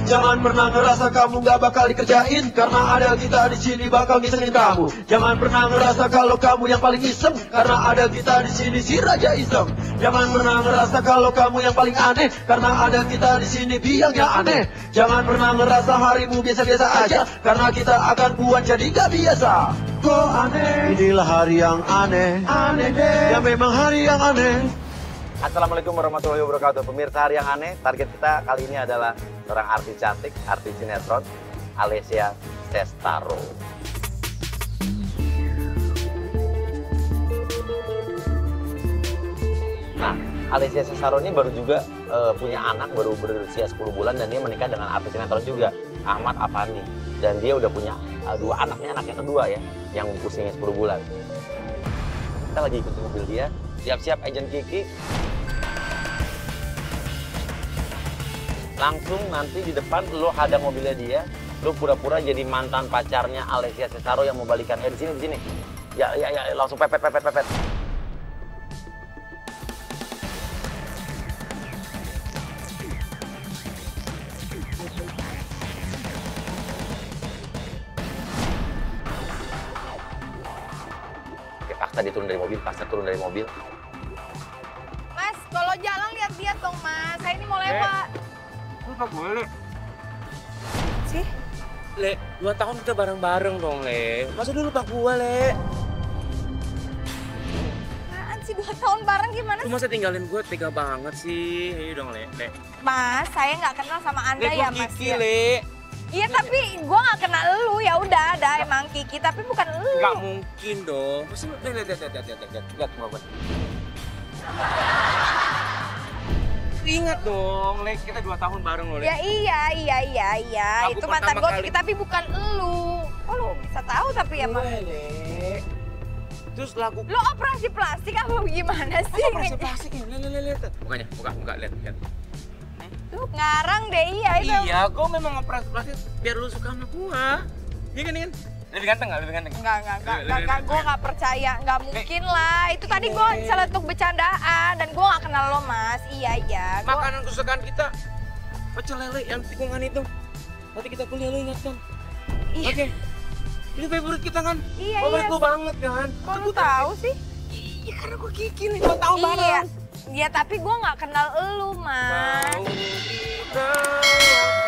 Jangan pernah ngerasa kamu gak bakal dikerjain, karena ada kita di sini bakal ngisengin kamu. Jangan pernah ngerasa kalau kamu yang paling iseng, karena ada kita di sini si Raja Iseng. Jangan pernah ngerasa kalau kamu yang paling aneh, karena ada kita di sini biangnya aneh. Jangan pernah ngerasa harimu biasa-biasa aja, karena kita akan buat jadi gak biasa. Kok aneh? Inilah hari yang aneh, aneh deh. Ya memang hari yang aneh. Assalamualaikum warahmatullahi wabarakatuh. Pemirsa Hari yang Aneh, target kita kali ini adalah seorang artis cantik, artis sinetron, Alessia Cestaro. Nah, Alessia Cestaro ini baru juga punya anak, baru berusia 10 bulan, dan dia menikah dengan artis sinetron juga, Ahmad Afandi. Dan dia udah punya dua anaknya, anak yang kedua ya, yang usianya 10 bulan. Kita lagi ikut mobil dia. Siap-siap Agent Kiki. Langsung nanti di depan lo hadang mobilnya dia, lo pura-pura jadi mantan pacarnya Alessia Cestaro yang mau balikan. Di sini. Ya, langsung pepet. Oke, paksa dia turun dari mobil, Mas, kalau jalan lihat-lihat dong, Mas. Saya ini mau lewat. Lu gak boleh, Le. Sih? Le, 2 tahun kita bareng-bareng dong, Le. Masa dulu lupa gua, Le? Apaan sih 2 tahun bareng gimana Lu sih? masa tinggalin gua tega banget sih? Ayo dong, Le. Mas, saya nggak kenal sama Anda Le, ya, gua Mas. Kiki, Ya? Le. Iya, tapi gua nggak kenal lu. Ya udah, ada emang Kiki, tapi bukan lu. Gak mungkin dong. Masa lu, lihat gua. Ingat dong, Le, kita 2 tahun bareng loh, Le. Ya iya. Aku Itu mantan pertama gua kali- Kiki, tapi bukan lu. Oh, lu bisa tahu tapi ya, Mas. Gue, Le. Terus lagu... Lu operasi plastik apa gimana sih? Operasi plastik ya? Lihat. Buka, lihat. Lu ngarang deh, iya itu. Iya, gue memang operasi plastik biar lu suka sama gua. Iya kan? Lebih ganteng nggak? Enggak, gue nggak percaya, nggak mungkin lah. Itu tadi gue celetuk bercandaan dan gue nggak kenal lo, Mas. Iya. Makanan kesukaan kita, pecel lele yang tikungan itu. Nanti kita kuliah, lu ingat kan? Iya. Oke. Ini favorit kita kan? Iya. Favorit lu banget kan? Kok lu tahu sih? Iya, karena gua Kiki nih, 2 tahun bareng. Iya, tapi gue nggak kenal elu, Mas. Mau kita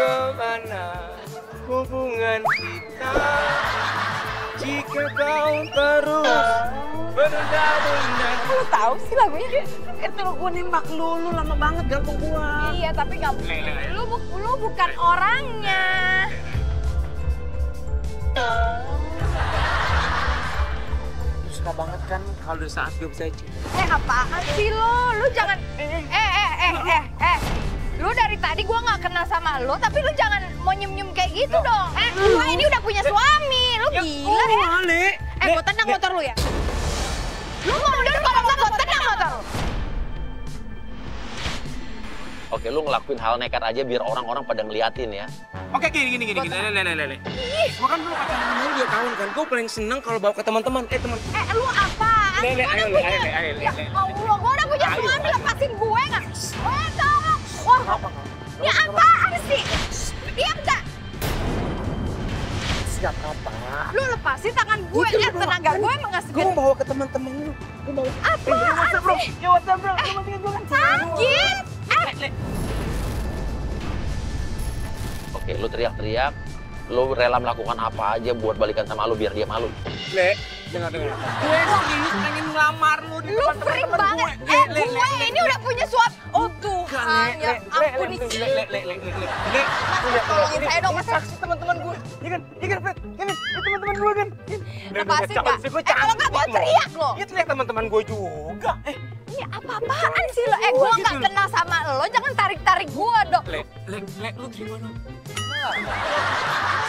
kemana hubungan kita? Jika kau terus benda-benda. Lu tahu sih lagunya? Itu gua nembak lu lama banget gantung gua. Iya, tapi nggak mungkin. Lu bukan orangnya. Suka banget kan kalau di saat gue bisa Apaan sih lo? Lu jangan. Lu dari tadi gue nggak kenal sama lu, tapi lu jangan mau nyum-nyum kayak gitu dong. Gue ini udah punya suami. Lu gila ya? Gue tendang motor lu ya? Lu mau udah kalau nggak gue tendang motor lu. Oke, lu ngelakuin hal nekat aja biar orang-orang pada ngeliatin ya. Oke, gini. Le. Gua kan dulu pacaran sama lu 2 tahun kan. Gua paling seneng kalau bawa ke teman-teman. Teman. Lu apaan? Le, ayo, Le. Ya Allah, gue udah punya suami, lepasin gue nggak? Tolong. Wah, ya apaan sih? Diam nggak? Siap apa? Lu lepasin tangan gue, tenaga gue emang nggak Gua segede. mau bawa ke teman-teman lu. Gua bawa. Apaan sih? Ya WhatsApp, bro. Lu masih gua kan. Anjir! Oke, lu teriak-teriak, lu rela melakukan apa aja buat balikan sama lu biar dia malu. Le, dengar. Gue serius pengen ngelamar lu di Lu depan freak teman-teman banget. gue. Gue ini udah punya suami. Oh Tuhan, ya ampun nih. Le. Tolongin saya dong, Mas. Saksi teman-teman gue. Iya kan, Fred? Ini teman-teman gue kan. Lepasin nggak? Kalau nggak gue teriak loh. Iya, teriak teman-teman gue juga. Ini apa-apaan sih lo? Gue nggak kenal sama lo, jangan tarik-tarik gue dong. Le, lu gimana?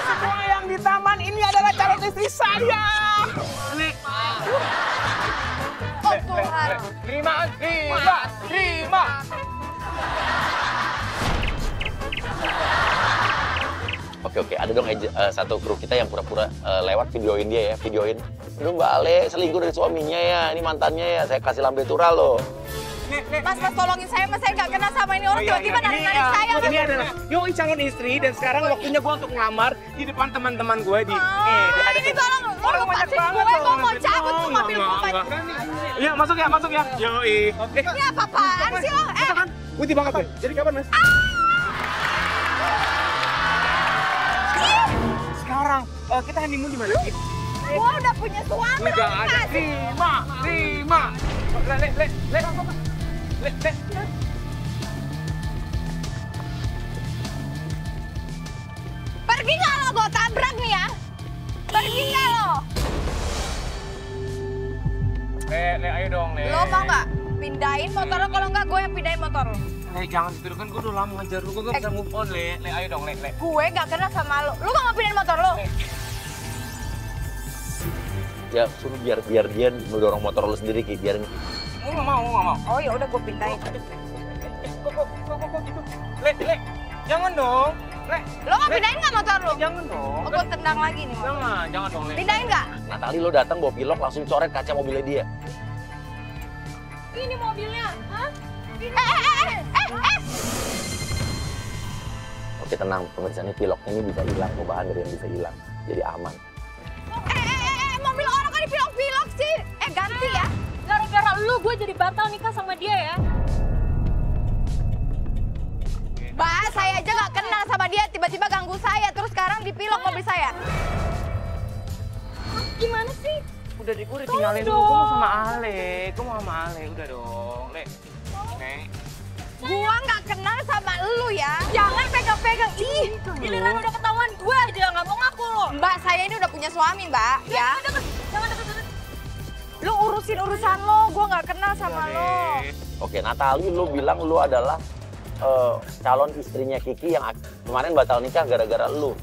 Semua yang di taman ini adalah calon istri saya. Le. Oh Tuhan. Terima. Oke, ada dong satu kru kita yang pura-pura lewat videoin dia ya, videoin. Aduh Mbak Ale selingkuh dari suaminya ya, ini mantannya ya, saya kasih lambe tura loh. Mas tolongin saya, Mas saya nggak kenal sama ini orang, tiba-tiba narik-narik saya. Ini adalah Yoi calon istri dan sekarang waktunya gue untuk ngelamar di depan teman-teman gue di ini tolong, orang banyak banget. Gue mau cabut tuh mobil gue. Iya masuk ya. Yoi. Ini apa-apaan sih lo? Putih banget ya. Jadi kapan Mas? Sekarang kita honeymoon di mana? Gue udah punya suami. Udah ada. Terima. Le. Pergi nggak lo? Gue tabrak nih ya. Pergi nggak lo? Le, ayo dong, Le. Lo mau nggak pindahin motor lo? Kalau nggak gue yang pindahin motor lo. Le, jangan gitu kan, gue udah lama ngejar lu, gue gak bisa move on, Le. Le, ayo dong, Le. Gue nggak kenal sama lo. Lo nggak mau pindahin motor lo? Ya suruh biar dia mendorong motor lu sendiri Ki, biarin. Gue gak mau. Oh ya udah gue pindahin. Kok gitu? Le, jangan dong. Le. Lo nggak pindahin nggak motor lo? Jangan dong. Oh, gue tendang lagi nih motor. Jangan dong, Le. Pindahin nggak? Natali lo datang bawa pilok langsung coret kaca mobilnya dia. Ini mobilnya, hah? Oke tenang, pemirsa ini piloknya ini bisa hilang, bahan dari yang bisa hilang, jadi aman. Mobil orang kan dipilok-pilok sih. Ganti ya. Gara-gara lu gue jadi batal nikah sama dia ya. Mbak, saya aja nggak kenal sama dia, tiba-tiba ganggu saya, terus sekarang dipilok mobil saya. Gimana sih? Udah gue udah tinggalin dulu, gue mau sama Ale. Udah dong, Le. Gua nggak kenal sama lu ya. Jangan pegang-pegang. Ih, giliran udah ketahuan gue aja nggak mau ngaku lo. Mbak, saya ini udah punya suami, Mbak. Ya. Jangan deket-deket. Lu urusin urusan lo, gua nggak kenal sama lo. Oke, Natali lu bilang lu adalah calon istrinya Kiki yang kemarin batal nikah gara-gara lu.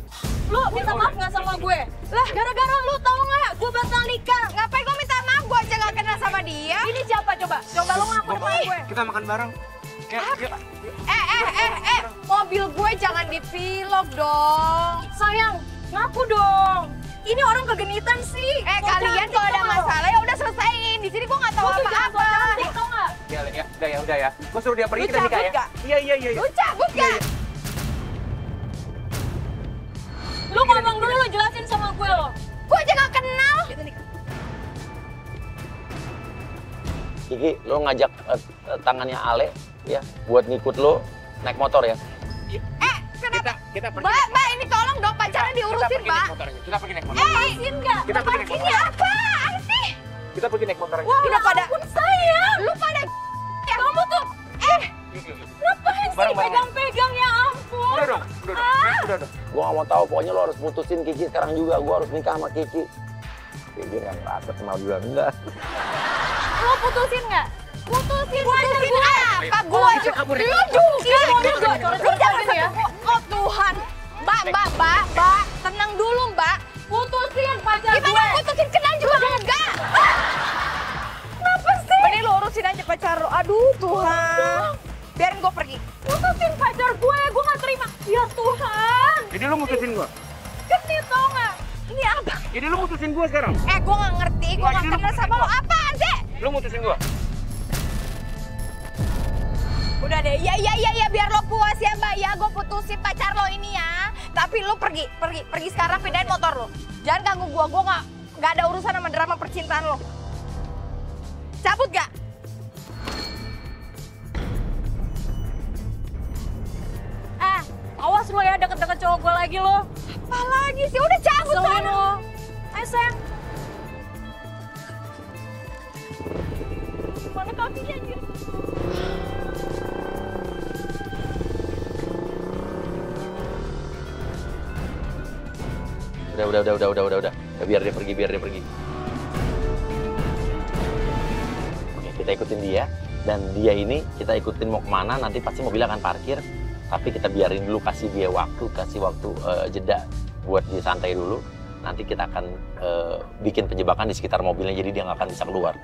Lu minta maaf nggak sama gue? Lah, gara-gara lu tahu nggak? Gue batal nikah. Ngapain gua minta maaf? Gua aja nggak kenal sama dia. Ini siapa coba? Coba lu ngaku depan gue. Kita makan bareng. Yuk. Mobil gue jangan dipilok dong. Sayang, ngaku dong. Ini orang kegenitan sih. Kalian kalau ada masalah ya udah selesaiin. Di sini gue nggak tahu apa-apa. Tahu nggak? Ya udah ya. Gue suruh dia pergi, Lu kita nikah cabut ya. nggak? Iya. Lu cabut gak? Lu ngomong dulu, lu jelasin sama gue lo. Gue aja nggak kenal. Kiki, lo ngajak tangannya Ale ya buat ngikut lo naik motor ya. Kenapa? Kita pergi. Mbak, ini tolong dong pacarnya diurusin, Mbak. Kita pergi naik motor. Lepasin nggak? Kita pergi naik motor. Ini apaan sih? Kita pergi naik motor. Wah, udah pada. Sayang. Lu pada. Kamu tuh. Ngapain sih pegang-pegang ya ampun? Udah dong. Gua gak mau tahu, pokoknya lo harus putusin Kiki sekarang juga. Gua harus nikah sama Kiki. Kiki yang rasa kenal juga enggak. Lo putusin nggak? Putusin Apa? Gua juga. kabur. Lu juga. Lu jangan ya. Oh Tuhan. Mbak. Tenang dulu, Mbak. putusin pacar gue. Gimana putusin? Kenal juga enggak? Kenapa sih? Mending lu urusin aja pacar lu. Aduh Tuhan. Biarin gue pergi. Putusin pacar gue gak terima. Ya Tuhan. Jadi lu mutusin gua? Genit tau gak? Ini apa? Jadi lu mutusin gua sekarang? Gue gak ngerti. Gue gak kenal sama lo. Apaan sih? Lu mutusin gua? Udah deh, ya biar lo puas ya Mbak ya, gue putusin pacar lo ini ya. Tapi lo pergi sekarang, pindahin motor lo. Jangan ganggu gue nggak ada urusan sama drama percintaan lo. Cabut gak? Awas lo ya deket-deket cowok gue lagi lo. Apalagi sih, udah cabut Keselin sana. lo. Ayo sayang. Mana kakinya anjir? Udah. Biar dia pergi. Oke, kita ikutin dia. Dan dia ini kita ikutin mau kemana, nanti pasti mobilnya akan parkir. Tapi kita biarin dulu, kasih waktu jeda buat dia santai dulu. Nanti kita akan bikin penjebakan di sekitar mobilnya, jadi dia nggak akan bisa keluar.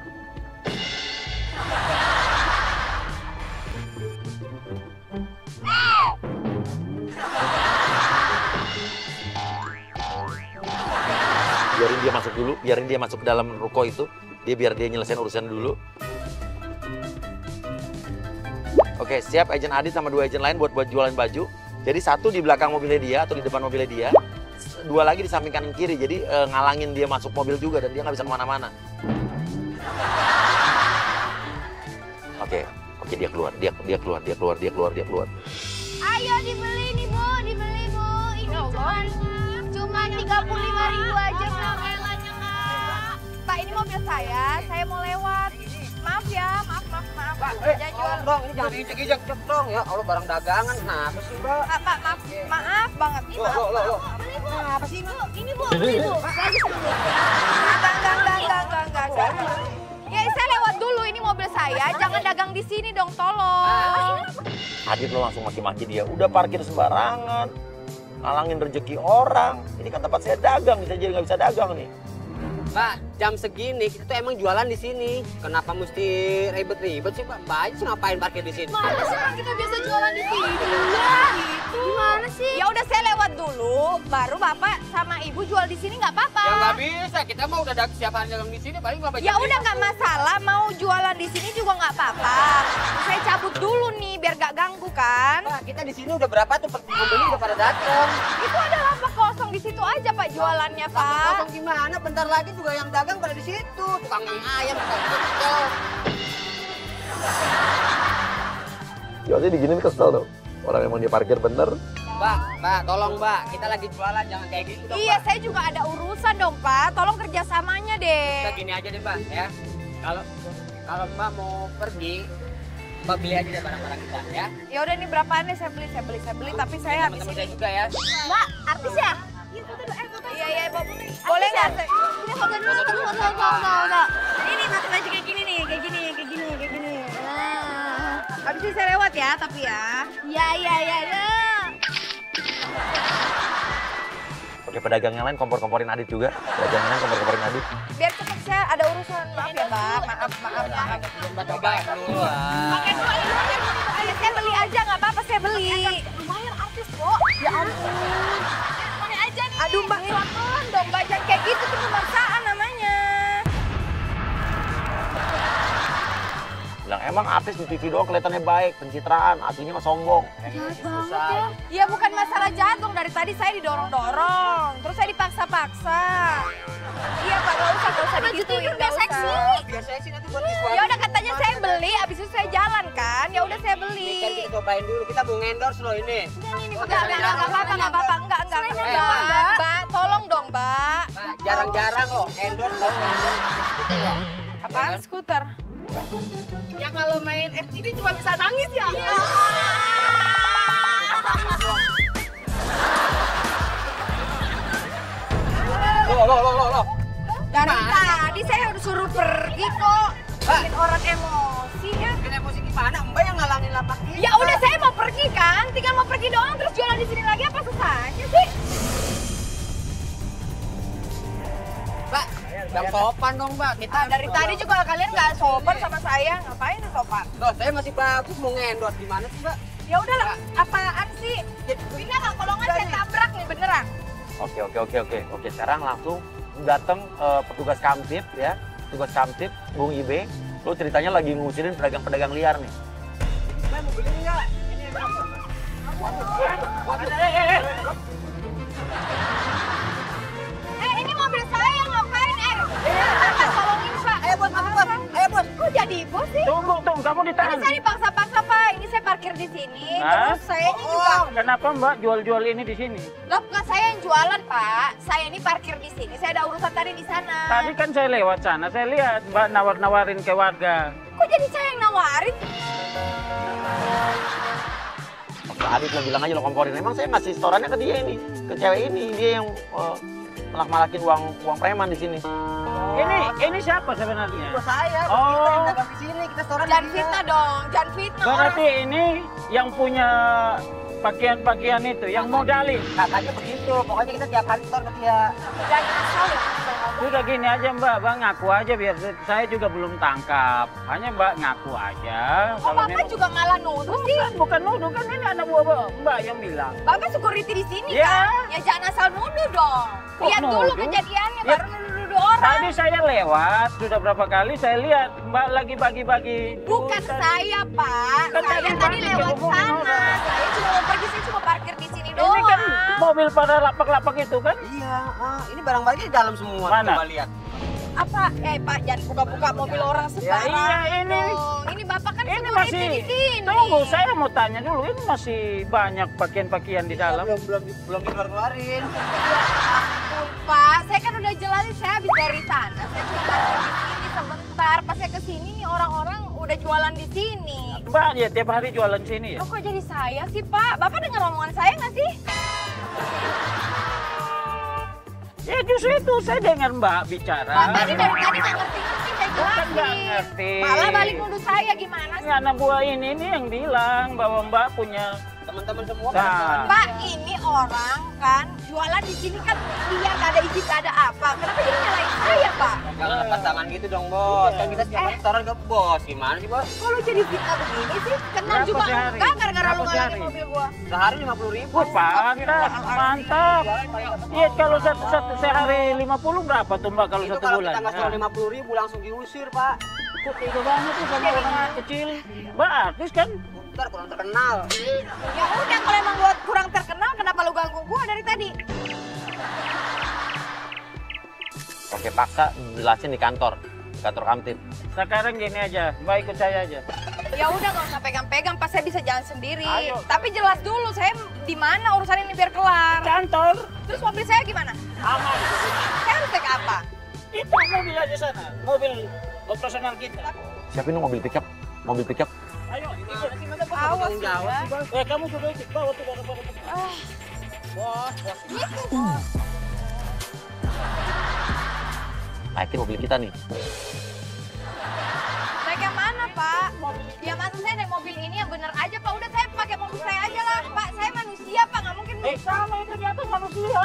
Biarin dia masuk ke dalam ruko itu. Biar dia nyelesain urusan dulu. Oke, siap agent Adit sama 2 agent lain buat jualan baju. Jadi 1 di belakang mobilnya dia atau di depan mobilnya dia. 2 lagi di samping kanan kiri, jadi ngalangin dia masuk mobil juga dan dia nggak bisa kemana-mana. Oke, dia keluar. Ayo dibeli nih Bu, dibeli Bu. Ini cuman 35.000 aja Kak. Pak, ini mobil saya mau lewat. Maaf ya, maaf. Jangan jual dong, ini jangan diinjek-injek dong ya. Allah barang dagangan, kenapa sih Mbak? Pak, maaf banget nih. Loh. Apa sih Bu? Ini Bu, beli Bu. Enggak. Ya saya lewat dulu, ini mobil saya. Jangan dagang di sini dong, tolong. Adit lo langsung maki-maki dia. Udah parkir sembarangan. Ngalangin rezeki orang. Ini kan tempat saya dagang, bisa jadi nggak bisa dagang nih. Mbak, jam segini kita tuh emang jualan di sini. Kenapa mesti ribet-ribet sih Mbak? Mbak aja ngapain parkir di sini? Mana sih orang kita biasa jualan di sini? Gitu. Gimana sih? Ya udah saya lewat dulu, baru Bapak sama Ibu jual di sini nggak apa-apa. Ya nggak bisa, kita mau udah siapaan dagang di sini paling Bapak. Ya udah nggak masalah, mau jualan di sini juga nggak apa-apa. Saya cabut dulu nih biar nggak ganggu kan. Mbak, kita di sini udah berapa tuh pembeli udah pada datang. Itu ada lapak kosong di situ aja Pak jualannya Pak. Kosong gimana? Bentar lagi juga yang dagang pada di situ. Tukang mie ayam, tukang pecel. Jualnya diginin kesel dong. Orang emang dia parkir bener. Mbak, tolong Mbak, kita lagi jualan jangan kayak gitu dong. Iya, Mbak. saya juga ada urusan dong Pak. Tolong kerjasamanya deh. Kita gini aja deh Mbak ya. Kalau Mbak mau pergi, Mbak beli aja deh barang-barang kita ya. Ya udah nih berapaan nih saya beli tapi saya habis Teman-teman ini. saya juga ya. Mbak, artis ya? Iya, Mbak. Boleh nggak? Ini foto dulu, foto. Ini pakai baju kayak gini nih, kayak gini. Nah, habis ini saya lewat ya, tapi ya. Iya. Oke, pedagang yang lain kompor-komporin Adit juga. Pedagang yang lain kompor-komporin Adit. Biar cepet saya ada urusan. Maaf ya, Mbak. Maaf. Mbak coba dulu lah. Oke, dulu. Ayo, saya beli aja, nggak apa-apa saya beli. Lumayan artis kok. Ya ampun. Boleh aja nih. Aduh, Mbak, pelan-pelan dong, Mbak. Jangan kayak gitu, itu pemaksaan namanya. Bilang emang artis di TV doang kelihatannya baik, pencitraan, aslinya mah sombong. Susah. Ya bukan masalah jantung, dari tadi saya didorong-dorong, terus saya dipaksa-paksa. Iya Pak, gak usah digituin, gak usah. Biar saya sih nanti buat visual. Ya udah katanya saya beli, abis itu saya jalan kan, ya udah saya Ini kan beli. kita cobain dulu, kita mau endorse loh ini. Enggak apa-apa, Mbak, tolong dong Mbak. Mbak, jarang-jarang loh endorse loh. Apaan skuter? Ya kalau main FTV cuma bisa nangis ya. Loh. Dari tadi saya udah suruh pergi kok. Bikin orang emosi ya. Bikin emosi gimana? Mbak yang ngalangin lapak kita. Ya udah saya mau pergi kan, tinggal mau pergi doang terus jualan di sini lagi apa susahnya sih? Mbak, yang sopan dong Mbak. Kita Dari tadi juga kalian nggak sopan sama saya, ngapain sopan? Loh, saya masih bagus mau ngendorse gimana sih Mbak? Ya udahlah, apaan sih? Pindah nggak kolongan saya tabrak nih beneran. Oke, sekarang langsung datang petugas Kamtib ya. Petugas Kamtib, Bung Ibe. Lu ceritanya lagi ngusirin pedagang-pedagang liar nih. Mbak mau beli nggak? Ini berapa? Ini mobil saya ngapain? Pak, tolongin Pak. Ayo bos, masuk bos. Ayo bos. Kok jadi bos sih? Tunggu, kamu Ini ditahan. saya dipaksa-paksa Pak. Ini saya parkir di sini. Hah? Terus saya ini juga. Kenapa Mbak jual-jual ini di sini? Loh, bukan saya yang jualan Pak. Saya ini parkir di sini. Saya ada urusan tadi di sana. Tadi kan saya lewat sana, saya lihat Mbak nawar-nawarin ke warga. Kok jadi saya yang nawarin? Oke, Adit lo bilang aja lo komporin. Emang saya ngasih setorannya ke dia ini, ke cewek ini. Dia yang malak-malakin uang preman di sini. Ini siapa sebenarnya? Bos saya, Oh. kita yang dagang di sini, kita setoran Jangan di dia. fitnah dong, jangan fitnah orang. Berarti ini yang punya pakaian-pakaian itu, yang modalin. Katanya begitu, pokoknya kita tiap hari store ke dia. Jangan asal ya. Sudah gini aja Mbak ngaku aja biar saya juga belum tangkap. Hanya Mbak ngaku aja. Kok Bapak juga malah nuduh sih? Bukan nuduh, kan ini anak buah Mbak yang bilang. Bapak security di sini Ya. kan? Ya jangan asal nuduh dong. Kok Lihat dulu nuduh? kejadiannya, Ya. baru nuduh-nuduh mobil orang. Tadi saya lewat, sudah berapa kali saya lihat Mbak lagi bagi-bagi. Bukan saya, Pak. Kan Saya tadi tadi Mbak lewat ngomongin sana. orang. Saya cuma mau pergi, saya cuma parkir di sini Ini doang. kan mobil pada lapak-lapak itu kan? Iya, ini barang-barangnya di dalam semua. Mana? Coba lihat. Apa? Pak, jangan buka-buka mobil orang sembarang. iya, ini. dong. Ini Bapak kan Ini security masih, di sini. tunggu saya mau tanya dulu, ini masih banyak pakaian-pakaian di dalam. Belum dikeluarin. Ya ampun, Pak. Saya kan udah jelasin, saya habis dari sana. Saya cuma parkir di sini sebentar. Pas saya kesini nih orang-orang udah jualan di sini. Mbak ya tiap hari jualan sini ya? Loh, kok jadi saya sih, Pak? Bapak dengar omongan saya nggak sih? Ya justru itu saya dengar Mbak bicara. Pak, tadi dari tadi nggak ngerti-ngerti, saya Bukan nggak jelasin. ngerti. Malah balik nuduh saya gimana sih? Anak buah ini yang bilang bahwa Mbak punya. Teman-teman semua. Nah, Pak, ini orang kan jualan di sini kan dia nggak ada izin, nggak ada apa. Kenapa jadi nyalain saya, Pak? Jangan lepas tangan gitu dong, Bos. Kan kita setiap hari setoran ke Bos. Gimana sih, Bos? Kalau jadi fitnah begini sih, kenal Berapa juga sehari? enggak gara-gara lu Berapa ngalangin sehari? mobil gua. Sehari 50.000. wah mantap, mantap. Iya kalau satu sehari 50 berapa tuh Mbak kalau Itu satu kalau bulan? kita nggak setor 50.000 langsung diusir, Pak. Kok tega banget tuh sama orang kecil. Mbak artis kan? Ntar kurang terkenal. Ya udah, kalau emang gua kurang terkenal, kenapa lu ganggu gua dari tadi? Oke, paksa jelasin di kantor Kamtib. Sekarang gini aja, Mbak ikut saya aja. Ya udah, nggak usah pegang-pegang, pas saya bisa jalan sendiri. Ayo. Tapi jelas dulu, saya di mana urusan ini biar kelar. Kantor, Terus mobil saya gimana? aman. Saya harus naik apa? Itu mobil aja sana, mobil operasional kita. Siapin dong mobil pickup. Ayo, ikut. Awas Tanggung jawab ya. sih, Bos. Kamu juga ikut, bawa tuh barang-barang. Ah, Bos. gitu, Bos. Naikin mobil kita nih. Naik yang mana, Pak? Ya masa saya naik mobil ini yang bener aja, Pak. Udah saya pakai mobil saya aja lah, Pak. Saya manusia, Pak. Nggak mungkin. Sama itu di atas manusia.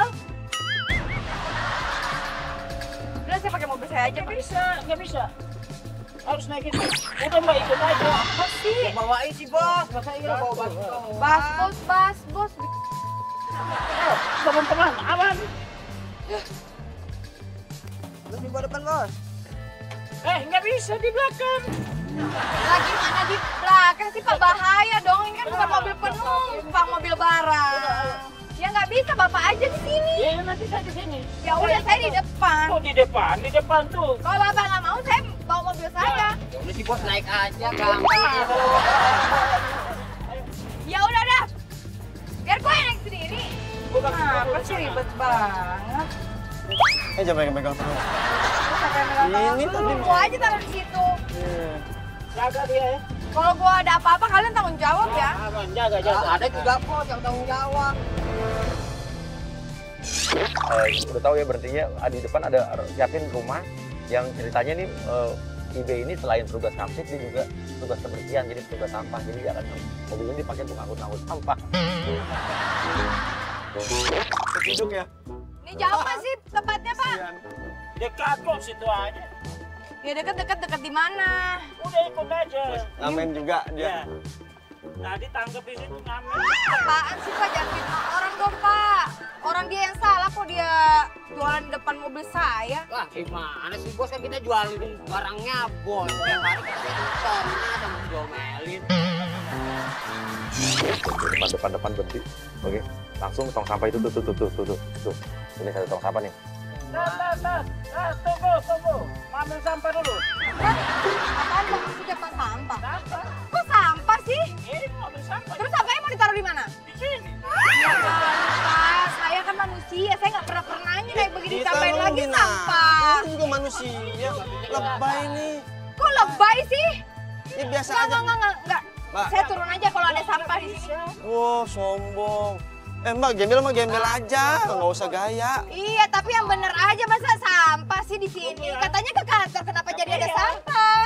Udah saya pakai mobil saya aja, Pak. Nggak bisa. Harus naikin. Udah Mbak ikut aja. Apa sih? Bawain sih, Bos. Masa iya bawa baju kamu? Bas, bos. Teman-teman, aman. Terus di bawah depan, Bos. Nggak bisa di belakang. Lagi mana di belakang sih, Pak? Bahaya dong. Ini kan bukan mobil penumpang, mobil barang. Ya nggak bisa, Bapak aja di sini. Ya nanti saya di sini. Ya udah, saya di depan. Oh di depan tuh. Kalau Bapak nggak mau, saya bawa mobil saya. Udah sih, Bos. Naik aja, gampang. Ya udah dah. Biar gue yang naik sendiri. Apa sih ribet banget. Jangan pegang-pegang terus. Ini tadi gua aja taruh di situ. Jaga dia ya. Kalau gua ada apa-apa, kalian tanggung jawab ya. Aman, jaga. Ada juga, Bos, yang tanggung jawab. Udah tahu ya berhentinya di depan ada siapin rumah yang ceritanya nih IB ini selain petugas Kamtib dia juga petugas kebersihan, jadi petugas sampah. Jadi dia akan mobil ini dipakai untuk ngangkut sampah. Hidung ya. Ini jauh nggak sih tempatnya, Pak? Dekat kok situ aja. Ya dekat di mana? Udah ikut aja. Ngamen juga dia. Ya. Tadi tangkap di situ ngamen. Apaan sih, Pak? Jangan fitnah orang dong, Pak. Orang dia yang salah kok dia jualan di depan mobil saya. Wah, gimana sih, Bos? Kan kita jualin barangnya, Bos. Tiap hari kita setor, sama diomelin. Depan berhenti. Oke, langsung tong sampah itu tuh. Ini satu tong sampah nih. Tunggu. Ambil sampah dulu. Apaan Pak? Maksudnya Pak sampah? Kok sampah sih? Ini mobil sampah. Terus sampahnya mau ditaruh di mana? Di sini. Ya Pak, saya kan manusia, saya nggak pernah kayak begini sampaiin lagi sampah. Ini juga manusia. Lebay nih. Kok lebay sih? Ini biasa aja. Enggak. Mbak. Saya turun aja kalau ada sampah di sini. Oh, sombong. Mbak, gembel aja, nggak usah gaya. Iya, tapi yang bener aja, masa sampah sih di sini? Katanya ke kantor, kenapa jadi ada sampah?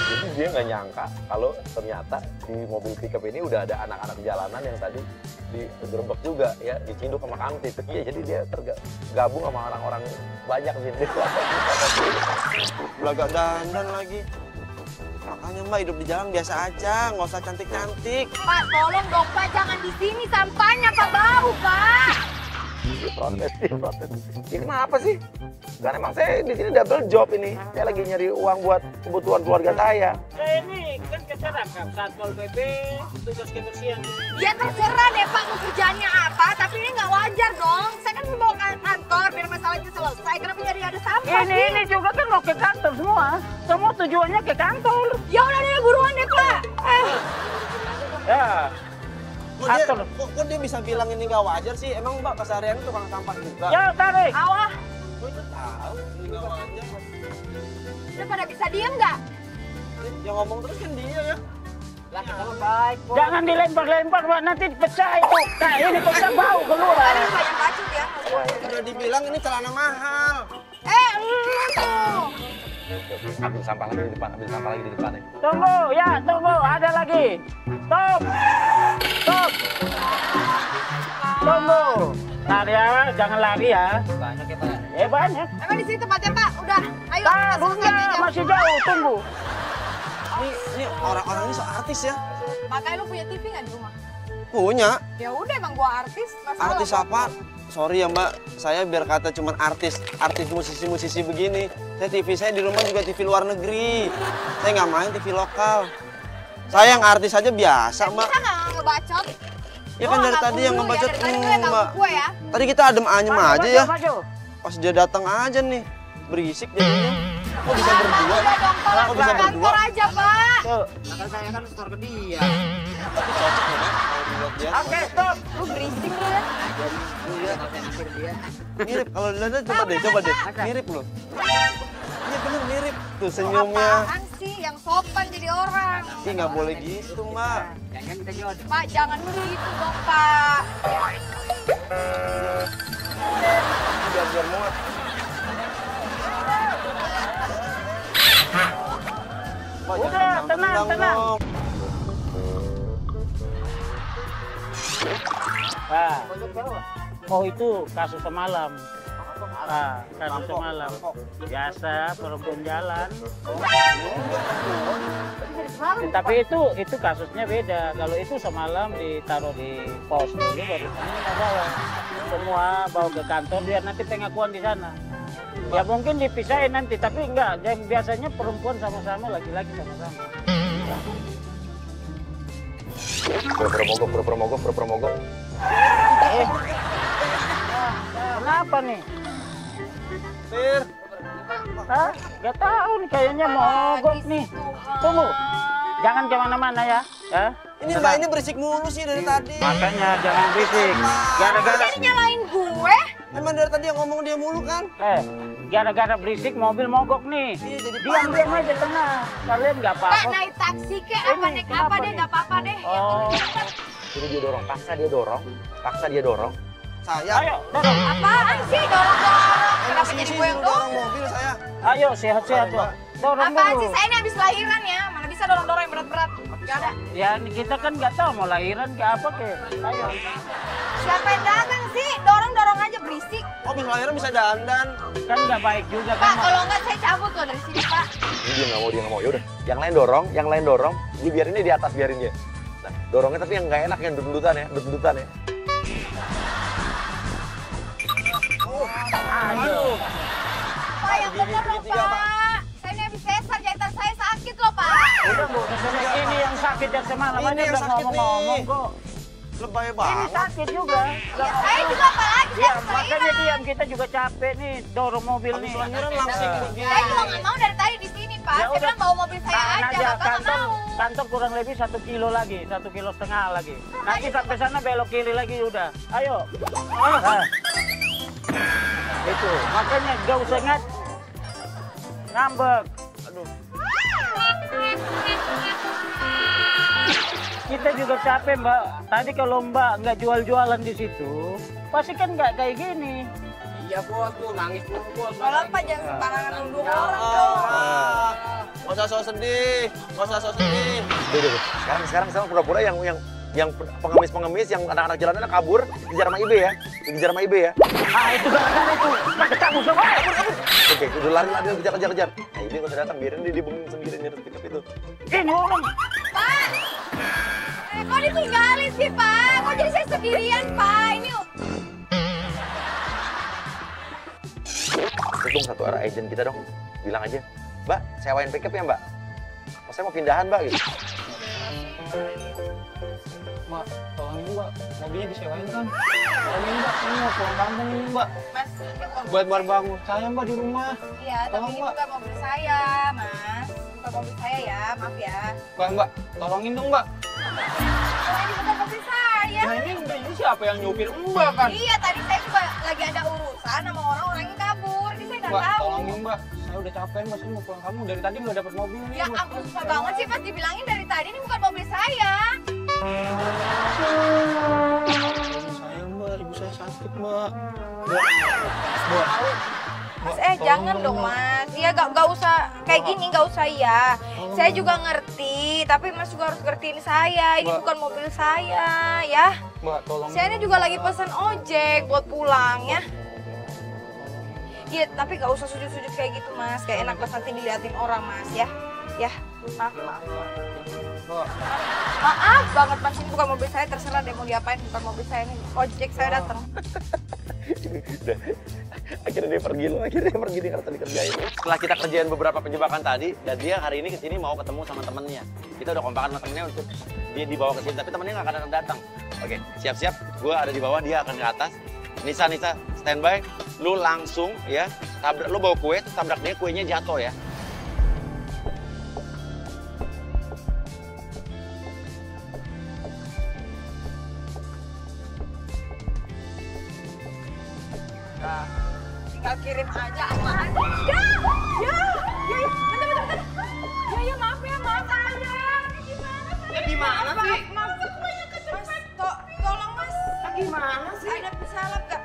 Jadi dia nggak nyangka kalau ternyata di mobil pickup ini udah ada anak-anak jalanan yang tadi digerebek juga ya, diciduk sama Kamtib. Iya, jadi dia tergabung sama orang-orang banyak gitu. Belagak dandan lagi. Makanya Mbak hidup di jalan biasa aja, nggak usah cantik-cantik. Pak, tolong dong Pak, jangan di sini sampahnya Pak, bau Pak. Protes. Ini kenapa sih? Kan emang saya di sini double job ini. Saya lagi nyari uang buat kebutuhan keluarga saya. Saya ini kan keserangkap Satpol PP, tugas kebersihan. Ya terserah deh Pak mau kerjaannya apa, tapi ini nggak wajar dong. Saya kan mau ke kantor biar masalahnya selesai. Kenapa nyari ada sampah sih? Ini juga kan mau ke kantor semua. Semua tujuannya ke kantor. Ya udah deh buruan deh Pak. Ya. Kok dia bisa bilang ini nggak wajar sih? Emang Mbak keseharian tukang sampah juga? Ya tarik. Awah, Gue udah tahu ini nggak wajar. udah pada bisa diem nggak? Yang ngomong terus kan dia ya. Lah kita mah baik kok. Jangan dilempar-lempar, Pak. Nanti pecah itu. Nah, ini pecah bau keluar. Tadi banyak bacot ya. Udah dibilang ini celana mahal. Lu tuh. Ambil sampah lagi di depan, ambil sampah lagi di depan ya. Tunggu, ya, tunggu. Ada lagi. Stop. Stop. Tunggu. Nah, ya, jangan lari ya. Banyak ya Pak. Banyak. Emang di sini tempatnya Pak. Udah, ayo kita Tahu selesai nggak? aja. Masih jauh. Tunggu. Ini orang-orang ini so artis ya. Makanya lu punya TV nggak di rumah? Punya. Ya udah emang gua artis. Masalah Artis apa? Sorry ya Mbak, saya biar kata cuman artis musisi-musisi begini. Saya di rumah juga TV luar negeri. Saya nggak main TV lokal. Saya yang artis aja biasa Mbak. Bisa nggak ngebacot? Ya kan dari tadi yang ngebacot Mbak. Gue ya. Tadi kita adem-anyem aja ya. Maju. Pas dia datang aja nih, berisik jadinya. Kok bisa berdua? Udah dong, tolong Kok bisa kantor berdua? aja Pak. Tuh. Kan saya kan store ke dia. Tapi cocok ya Mbak, kalau dilihat dia. Oke, stop. Lu berisik lu ya. Mirip, kalau dilihat coba deh. Mirip loh. Iya bener mirip. Tuh senyumnya. Apaan sih yang sopan jadi orang? Ih nggak boleh gitu Mbak. Pak jangan begitu dong Pak. Biar muat. Mbak, Udah, jangan tenang, tendang tenang. dong. Nah. Oh itu kasus semalam. Nah, kasus semalam. Biasa perempuan jalan. Tapi itu kasusnya beda. Kalau itu semalam ditaruh di pos dulu baru ini bawa. Semua bawa ke kantor biar nanti pengakuan di sana. Ya mungkin dipisahin nanti, tapi enggak. Yang biasanya perempuan sama-sama, laki-laki sama-sama. Pura-pura mogok. Kenapa nih? Fir, Hah? Gak tahu nih, kayaknya mogok nih. Tunggu, jangan kemana-mana ya. ini Mbak ini berisik mulu sih dari tadi. Makanya jangan berisik. Gara-gara Jadi nyalain gue? Emang dari tadi yang ngomong dia mulu kan? gara-gara berisik mobil mogok nih. Iya, jadi Diam-diam aja tengah. Kalian nggak Pak apa-apa. naik taksi kek apa Ini naik kenapa apa deh nih? nggak apa-apa deh. Yang Oh. penting cepat. Ini dia dorong, paksa dia dorong. Saya. Ayo, dorong. Apaan sih dorong-dorong? Kenapa jadi gue yang dorong dorong? mobil saya. Ayo, sehat-sehat loh. Dorong Apaan dulu. sih saya ini habis lahiran ya? Mana bisa dorong-dorong yang berat-berat? Gak ada. Ya kita kan nggak tahu mau lahiran ke apa ke. Ayo. Siapa yang dagang sih? Dorong-dorong aja berisik. Oh, bisa lahiran bisa dandan. Kan nggak baik juga Pak kan. kalau nggak saya cabut loh dari sini Pak. Ini dia nggak mau. Yaudah, yang lain dorong. Dia biarin dia di atas, biarin dia. Nah, dorongnya tapi yang nggak enak, yang dut-dutan ya. Ayo. Pak yang bener dong Pak. Saya ini habis sesar jahitan saya sakit loh Pak. Udah Bu, ini yang sakit yang semalam Ini aja yang udah sakit ngomong-ngomong nih. kok. Lebay Ini banget. sakit juga. Ya, saya juga apa lagi? Ya, Saya makanya lahiran. diam, kita juga capek nih dorong mobil Habis nih. lahiran langsing begini. Saya juga nggak mau dari tadi di sini Pak. Ya Saya udah. bilang bawa mobil saya Tahan aja. aja, Bapak nggak mau. kantor kurang lebih 1 kilo lagi, 1,5 kilo lagi. Nanti sampai sana belok kiri lagi udah. Ayo. Nah. Itu, makanya gak usah ngambek. Aduh. Kita juga capek Mbak. Tadi kalau Mbak nggak jual-jualan di situ, pasti kan nggak kayak gini. Iya bos, tuh nangis dulu bos. Kalau Pak jangan sembarangan nuduh orang dong. Gak usah so sedih. Udah. Sekarang pura-pura yang pengemis yang anak-anak jalanan kabur, dikejar sama Ibe ya. Ah itu gara-gara itu. Nggak ketemu sama. Oke, udah lari kejar. Nah, Ibe nggak usah datang, biarin dia bengong sendiri nyerut pickup itu. Ini orang. Pak. Kok ditinggalin sih Pak? Kok jadi saya sendirian Pak? Ini Hitung satu arah agent kita dong. Bilang aja, Mbak, sewain pickup ya Mbak? Saya mau pindahan Mbak gitu. Mbak, tolongin Mbak, mobilnya disewain kan? Tolongin Mbak, ini mau pulang kampung ini Mbak. Mas, Buat baru bangun saya Mbak di rumah. iya, tapi Tolong, ini Mbak. bukan mobil saya, Mas. Bukan mobil saya ya, maaf ya. Mbak, tolongin dong Mbak. Oh, ini bukan mobil saya. Nah ini siapa yang nyupir Mbak kan? Iya, tadi saya juga lagi ada urusan sama orang-orangnya kabur. Ini saya nggak Mbak, tahu. tolongin Mbak. Saya udah capek Mbak, saya mau pulang kampung. Dari tadi nggak dapat mobil nih. Ya Mbak. ampun, susah banget sih Mas dibilangin dari tadi ini bukan mobil saya. Ibu saya sakit Mbak. Mas, jangan dong Mas. Iya, gak usah kayak gini, gak usah ya. Saya juga ngerti, tapi Mas juga harus ngertiin saya. Ini Mbak. bukan mobil saya, ya. Mbak, tolong. Saya ini juga lagi pesan ojek buat pulang, ya. Iya, tapi gak usah sujud-sujud kayak gitu Mas. Kayak enak banget nanti diliatin orang Mas, ya. Ya, maaf. Maaf banget Mas, ini bukan mobil saya. Terserah deh mau diapain, bukan mobil saya ini. Ojek saya datang. Akhirnya dia pergi loh, akhirnya dia pergi, dia kata dikerjain. Setelah kita kerjain beberapa penjebakan tadi, dan dia hari ini kesini mau ketemu sama temennya. Kita udah kompakan sama temennya untuk dia dibawa ke sini, tapi temennya nggak akan datang. Oke, siap-siap, gue ada di bawah, dia akan ke atas. Nisa, standby, lu langsung ya, tabrak, lu bawa kue, terus tabrak dia, kuenya jatuh ya. Tinggal kirim aja apaan. Ya, maaf ya, maaf aja. Ya gimana sih? Maaf. Mas, tolong Mas. Gimana sih? Ada pesalap gak?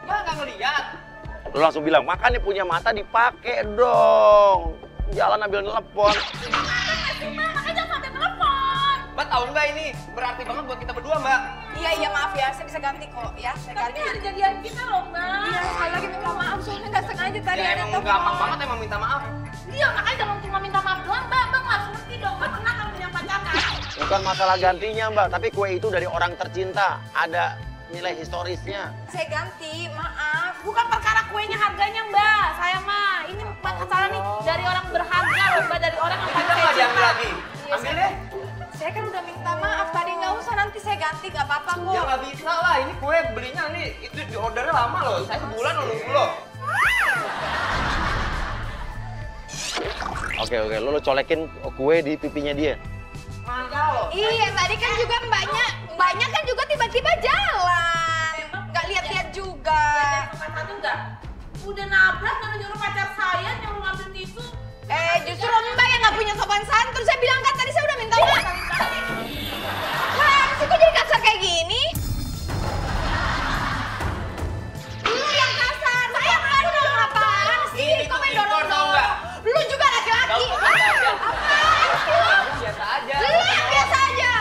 Mbak nggak ngeliat. Lu langsung bilang, makanya punya mata dipakai dong. Jalan ambil telepon. Mbak tahu nggak ini berarti banget buat kita berdua Mbak. Iya, maaf ya, saya bisa ganti kok ya. Saya ganti. Hari jadian kita loh, Mbak. Iya, sekali lagi minta maaf soalnya nggak sengaja tadi Ya ada emang telepon. gampang banget emang minta maaf. Iya, makanya jangan cuma minta maaf doang, Mbak. Mbak harus ngerti dong, Mbak pernah kan punya pacar kan? Bukan masalah gantinya Mbak, tapi kue itu dari orang tercinta. Ada nilai historisnya. Saya ganti, maaf. Bukan perkara kuenya harganya, Mbak. Saya mah, ini masalah nih dari orang berharga loh, Mbak. Dari orang yang Kita paling nggak saya diambil cinta. lagi. Iya, Ambil deh. Saya kan udah minta maaf tadi, nggak usah nanti saya ganti, nggak apa-apa kok. Ya nggak bisa lah, ini kue belinya nih itu di ordernya lama loh. Saya sebulan loh nunggu loh. Oke, lu colekin kue di pipinya dia. Mangga loh. Iya, tadi kan juga mbaknya kan juga tiba-tiba jalan. Nggak lihat-lihat juga. Sopan satu enggak? Udah nabrak, nyuruh pacar saya, nyuruh ngambil tisu. Justru mbak yang nggak punya sopan santun. Saya bilang kan tadi saya udah minta maaf. Wah, sih kok jadi kasar kayak gini? Lu yang kasar, saya kan dong apaan sih? Kok main dorong-dorong? Lu juga laki-laki. Apaan sih lu? Biasa aja. Lu yang biasa aja.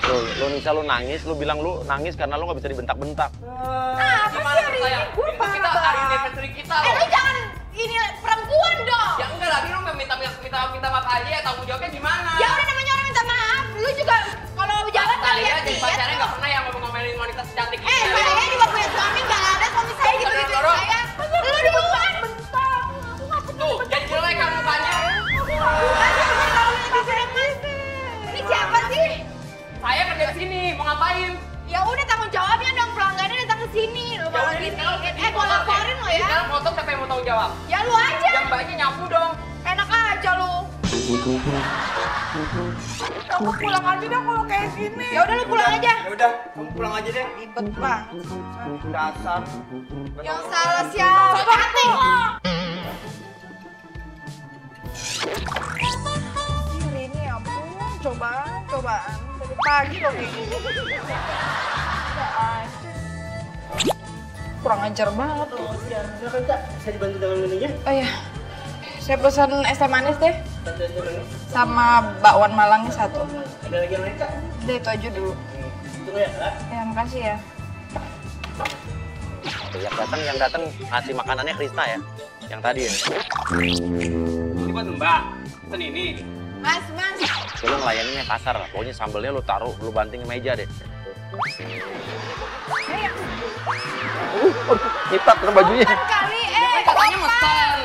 Lu Nisa, lu nangis, lu bilang lu nangis karena lu nggak bisa dibentak-bentak. Apa Gimana sih hari tuh, sayang? ini? Gue Itu kita hari anniversary kita loh. lu jangan ini perempuan dong. Ya enggak lagi lu minta maaf aja ya, tanggung jawabnya gimana? Ya udah namanya orang minta maaf. Lu juga kalau jalan nggak Kali ya jadi lihat-lihat. pacarnya nggak pernah yang ngomong-ngomelin wanita secantik ini. Saya juga punya suami, nggak ada suami saya gitu gitu Dorong. saya. Lu duluan. Tuh, jadi jelek kan mukanya. Ini siapa sih? Saya kerja di sini, mau ngapain? Ya udah tanggung jawabnya dong, pelanggannya datang ke sini. Lu Ya malah udah, gini. sekarang Gua laporin lo ya. Sekarang potong siapa yang mau tanggung jawab? Ya lu aja. Yang mbaknya nyapu dong. Enak aja lu. Kamu pulang aja dong kalau kayak gini. Ya udah lu pulang aja. Ya udah, kamu pulang aja deh. Ribet banget. Dasar. Yang salah siapa? So cantik lo. Hari ini ya ampun, cobaan. Dari pagi loh kayak gini. Udah aja. Kurang ajar banget. Silakan Kak, saya dibantu dengan menunya. Oh iya, saya pesan es teh manis deh. Sama bakwan Malangnya satu. Ada lagi yang lain Kak? Udah itu aja dulu. Tunggu ya Kak. Ya makasih ya. Yang datang ngasih makanannya Krisna ya, yang tadi ya. Ini buat mbak. Pesan ini. Mas. Lu ngelayaninnya kasar lah, pokoknya sambelnya lu taruh, lu banting ke meja deh. Ayo. Hitam kan bajunya. Kali Katanya mesen.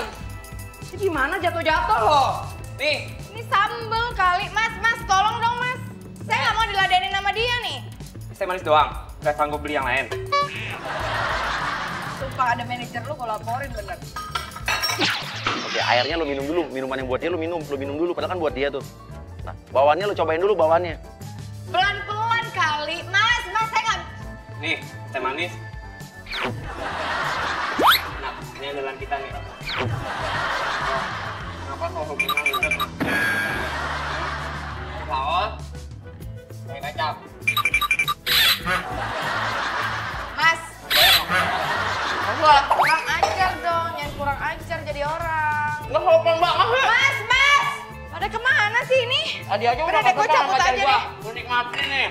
Ini gimana jatuh-jatuh loh? Nih. Ini sambel kali. Mas, tolong dong mas. Saya nggak mau diladenin sama dia nih. Es manis doang, nggak sanggup beli yang lain. Sumpah ada manajer lu gue laporin bener. Oke, airnya lu minum dulu. Minuman yang buat dia lu minum dulu. Padahal kan buat dia tuh. Nah, bawaannya lu cobain dulu bawaannya. Pelan-pelan kali. Mas, saya nggak... Nih, teh manis. Nah, ini andalan kita nih. Kenapa kalau hubungan udah? Saus, pakai kecap. Mas, kurang ajar dong. Jangan kurang ajar jadi orang. Nggak sopan banget ya? Mas! Pada kemana sih ini? Tadi aja udah deh, gue cabut aja deh. Gue nikmatin nih.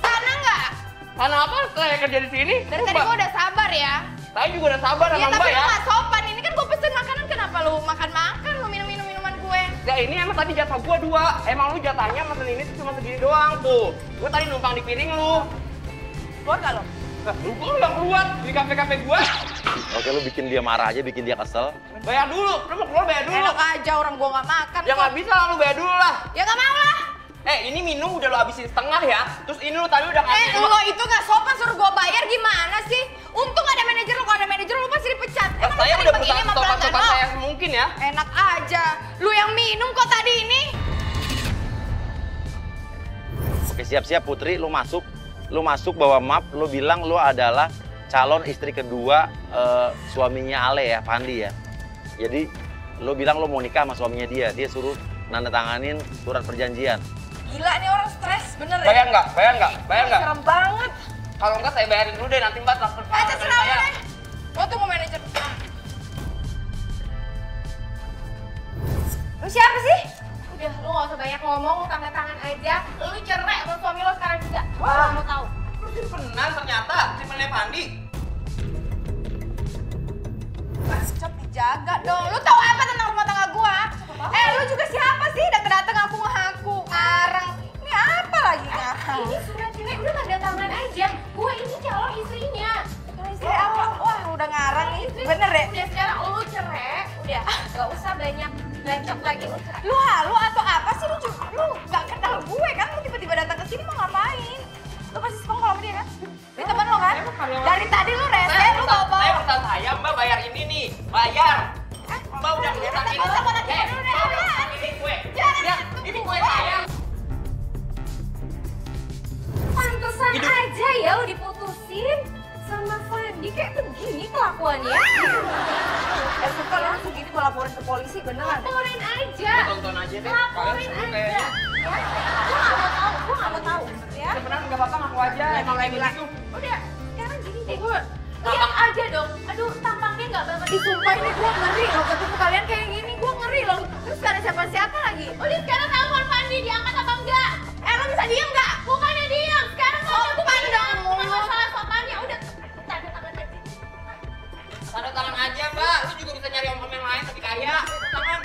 Sana nggak? Karena apa saya kerja di sini? Dari tadi gue udah sabar ya. Saya juga udah sabar Iya, sama tapi Mbak lu ya. nggak sopan. Ini kan gue pesen makanan, kenapa lu makan-makan? Lu minum minuman gue. Ya ini emang tadi jatah gua 2. Emang lu jatahnya mesen ini tuh cuma segini doang tuh. Gua tadi numpang di piring lu. Keluar nggak lo? Lu yang keluar di kafe-kafe gua. Oke, lu bikin dia marah aja, bikin dia kesel. Bayar dulu. Lu mau keluar bayar dulu. Enak aja orang gue nggak makan. Ya nggak bisa lah, lu bayar dulu lah. Ya nggak mau lah. Ini minum udah lu habisin setengah ya. Terus ini lu tadi udah ngasih Lo itu nggak sopan suruh gue bayar gimana sih? Untung ada manajer lu, kalau ada manajer lu pasti dipecat. Emang saya lu udah sering begini berusaha sama pelanggan sopan-sopan lo? saya mungkin ya. Enak aja. Lu yang minum kok tadi ini? Oke, siap-siap Putri, lu masuk bawa map, lu bilang lu adalah calon istri kedua suaminya Ale ya, Pandi ya. Jadi lu bilang lu mau nikah sama suaminya dia suruh nanda tanganin surat perjanjian. Gila nih orang stres bener ya? Bayar nggak? Serem banget. Kalau enggak saya bayarin dulu deh, nanti Mbak transfer ke Terserah saya. deh. Gue tunggu manajer. Lu siapa sih? Udah, lu gak usah banyak ngomong, lu tanda tangan aja. Lu cerai sama suami lo sekarang juga. Wah, mau tahu. Lu simpenan ternyata, simpenannya Pandi. Bacot dijaga dong. Lu tahu apa tentang rumah tangga gua? Lu juga siapa sih? Datang-datang ngaku-ngaku. Ngarang. Ini apa lagi ngarang? Ini surat cerai udah tanda tangan aja. Gue ini calon istrinya. Istri apa? Wah, udah ngarang nih. Bener ya? Udah sekarang lu cerai, udah gak usah banyak bacot lagi. Lu halu atau apa sih? Lu gak kenal gue kan? Lu tiba-tiba datang ke sini mau ngapain? Lu pasti sekongkol sama dia kan? Ini temen lu kan? Dari tadi lu rese, lu bawa. Saya pesan saya, Mbak bayar ini nih. Bayar. Mbak udah ngutang ini. Ini kue. Ya, ini kue saya. Pantesan aja ya lu diputusin sama Fandi kayak begini kelakuannya. Suka lu langsung gini mau laporin ke polisi beneran. Laporin aja. Tonton aja deh. Laporin Kalian seru aja. kayaknya. Gue gak mau tahu. Ya. Sebenarnya nggak apa-apa, ngaku aja. Emang kayak begitu. Udah, sekarang gini deh. Lihat aja dong. Aduh, tampangnya gak banget. Sumpah ini gue ngeri loh ketemu kalian kayak gini, gue ngeri loh. Terus gak ada siapa-siapa lagi. Udah sekarang telepon Fandi, diangkat apa enggak? Lo bisa diem gak? Bukannya diam, sekarang Sopan dong bukan mulut. masalah sopannya. Udah, tanda tangan aja. Tanda tangan aja, Mbak. Lu juga bisa nyari om yang lain tapi kaya. Tangan.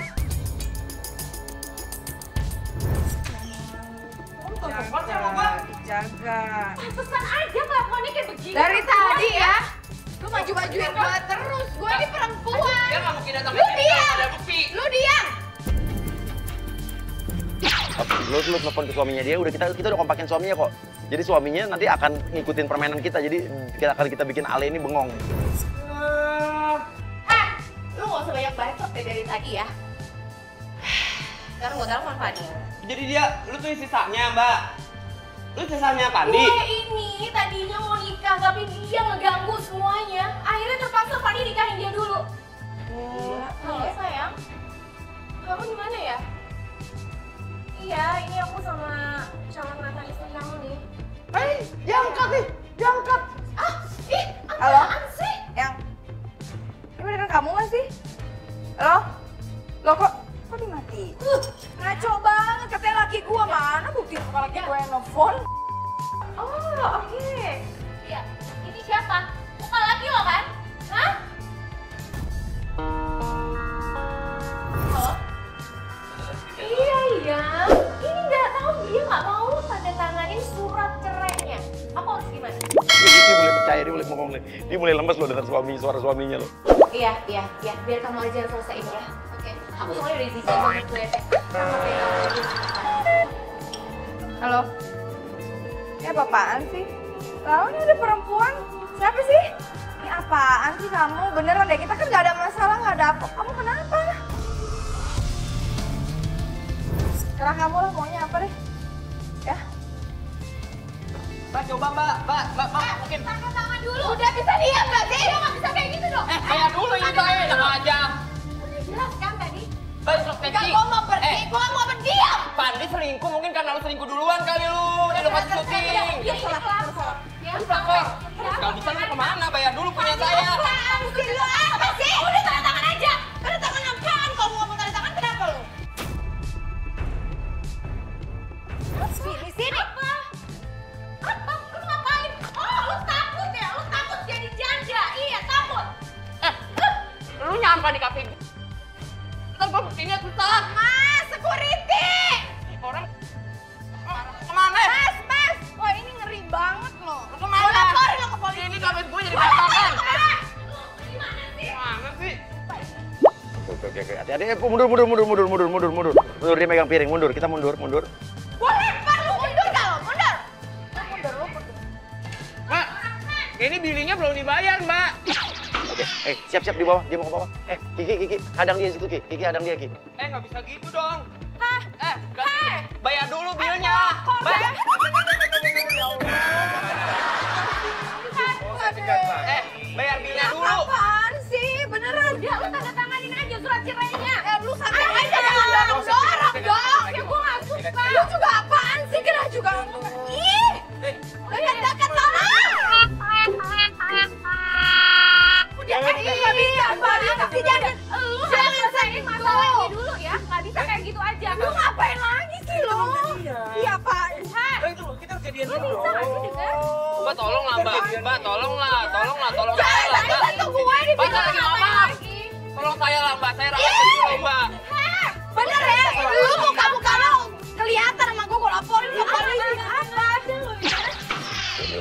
Jaga. Pantesan aja kelakuannya kayak begini. Dari tadi ya, lu maju-majuin gue terus. Gue ini perempuan. Dia nggak mungkin datang Lu ke sini diam. kalau ada bukti. Lu diam. Oke, lu telepon ke suaminya dia, kita udah kompakin suaminya kok. Jadi suaminya nanti akan ngikutin permainan kita, jadi kita bikin Ale ini bengong. Lu gak usah banyak bacot deh dari tadi ya. Sekarang gue telepon Fandi. Jadi lu tuh sisanya, Mbak. Lu sisanya Pandi. Gue ini tadinya mau nikah, tapi dia ngeganggu semuanya. Akhirnya terpaksa Fandi nikahin dia dulu. Halo sayang, kamu di mana ya? Iya, ini aku sama calon mantan istri kamu nih. Diangkat nih, diangkat. Halo? Apaan sih? Yang ini beneran kamu gak sih? Halo? Lo kok dimatiin? Ngaco banget, katanya laki gua mana bukti kalau laki gua yang nelfon? Oh, oke. Iya, ini siapa? Bukan laki lo kan? Hah? Halo? Iya, ini nggak tahu dia nggak mau tanda tanganin surat cerainya. Aku harus gimana? Dia mulai percaya, dia mulai ngomong, dia mulai lemes loh dengar suara suaminya loh. Iya, biar kamu aja yang selesaiin ya. Oke. Aku soalnya udah izin banget gue sama kayak kamu aja. Halo? Ini apaan sih? Lalu ini ada perempuan. Siapa sih? Ini apaan sih kamu? Beneran deh, kita kan gak ada masalah, gak ada apa. Kamu kenapa? Sekarang kamu lah maunya apa deh? Ya? Mbak, coba mbak, mungkin. Tangkap tangan dulu. Udah bisa diam gak sih? Udah gak bisa kayak gitu dong. Bayar dulu ini mbak, enak aja. Udah jelas kan tadi? Mbak, introspeksi. Enggak, gue mau pergi, gue mau berdiam. Pandi selingkuh mungkin karena lu selingkuh duluan kali lu. Di tempat syuting. Dia pelakor. Lu pelakor. Kalau bisa lu kemana? Bayar dulu punya saya. Apaan sih lu? Apa sih? Udah tanda tangan aja. Tanda tangan apaan? Kalau mau tanda tangan kenapa lu? Di sini. Apa? Lu ngapain? Oh, lu takut ya? Lu takut jadi janda? Iya, takut. Lu nyampe di kafe. Ntar gua buktinya susah. Mas, security. Orang kemana? Mas. Wah, ini ngeri banget loh. Lu kemana? Gua laporin lo ke polisi. Ini kafe gue jadi berantakan. Gimana sih? Mana sih? Oke. Hati-hati. Mundur. Mundur, dia megang piring. Mundur, kita mundur. Gua lempar lu, mundur gak lo? Mundur. Mbak, ini bilingnya belum dibayar mbak. Oke, siap di bawah. Dia mau ke bawah. Kiki, hadang dia situ, Ki. Kiki hadang dia, Ki. Nggak bisa gitu dong. Hah? Bayar dulu bilnya. Bayar. Bayar bilnya dulu. Apaan sih? Beneran? Ya lu tanda tanganin aja surat cerainya. Lu santai aja, jangan dorong-dorong dong. Ya gua gak suka. Lu juga apaan sih? Kena juga. Ih! Dekat-dekat lo. Udah kan gak bisa, tapi jangan selesaiin masalahnya dulu ya. Gak bisa kayak gitu aja. Lu ngapain lagi sih lo? Iya apaan? Kita kejadian Lu bisa gak sih dengar? Mbak tolonglah mbak. Mbak tolonglah. Tolong Jangan saya lah mbak. bantu gue di Mbak video lagi ngapain ngomong. lagi? Tolong saya lah mbak. Saya rakyat kecil mbak. Bener ya? Lu muka-muka lo kelihatan sama gue laporin ke polisi. Apa aja lu ya?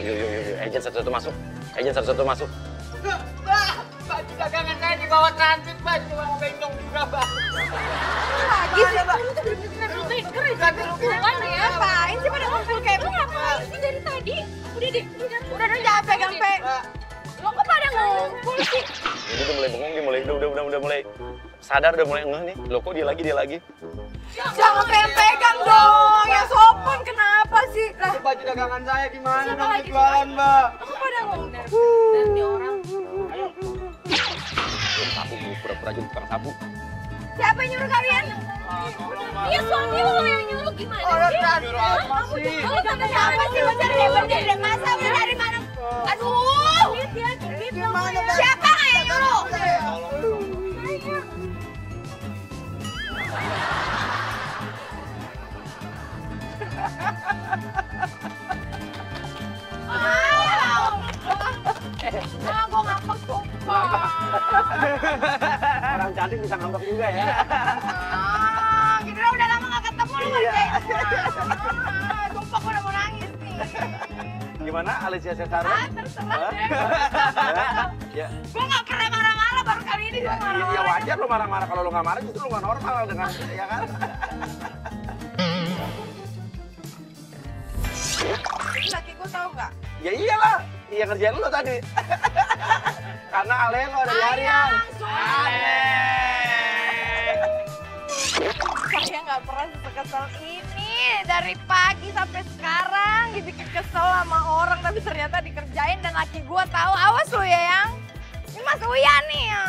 Yuk. Agent satu-satu masuk. Mbak, baju dagangan saya dibawa transit mbak. Cuma mau gendong juga mbak. Lagi sih, lu tuh bener-bener lu keren keluar ya. Ngapain sih pada ngumpul kayak lu ngapain sih dari tadi? Udah jangan pegang Lo kok pada ngumpul sih? Ini udah mulai bengong, udah mulai sadar, udah mulai ngeh nih. Loh kok dia lagi. Jangan pegang dong, ya sopan kenapa sih? Lah, Baju dagangan saya gimana? Siapa Nanti lagi? jualan, Mbak. aku pada ngumpul. Nanti orang. Sapu, pura-pura jadi tukang sapu. Siapa yang nyuruh kalian? Iya suami lo yang nyuruh gimana sih? Apa sih? Lo tanda siapa sih? Bener deh, masa lu dari mana? Aduh! Siapa yang nyuruh? Gue ngambek sumpah. Orang cantik bisa ngambek juga ya. Kita udah lama gak ketemu lu ngerjain. Sumpah gue udah mau nangis nih. Gimana Alicia Cesaro? Terserah deh. Ya. Gue gak pernah marah-marah baru kali ini gue marah-marah. Ya wajar lo marah-marah. Kalau lo nggak marah justru lo nggak normal dengan, ya kan? Laki gue tau nggak? Ya iyalah, yang ngerjain lo tadi. Karena Ale lo ada harian. Saya nggak pernah sekesal ini dari pagi sampai sekarang dibikin kesel sama orang tapi ternyata dikerjain dan laki gue tahu. Awas lo ya yang. Ini Mas Uya nih ya.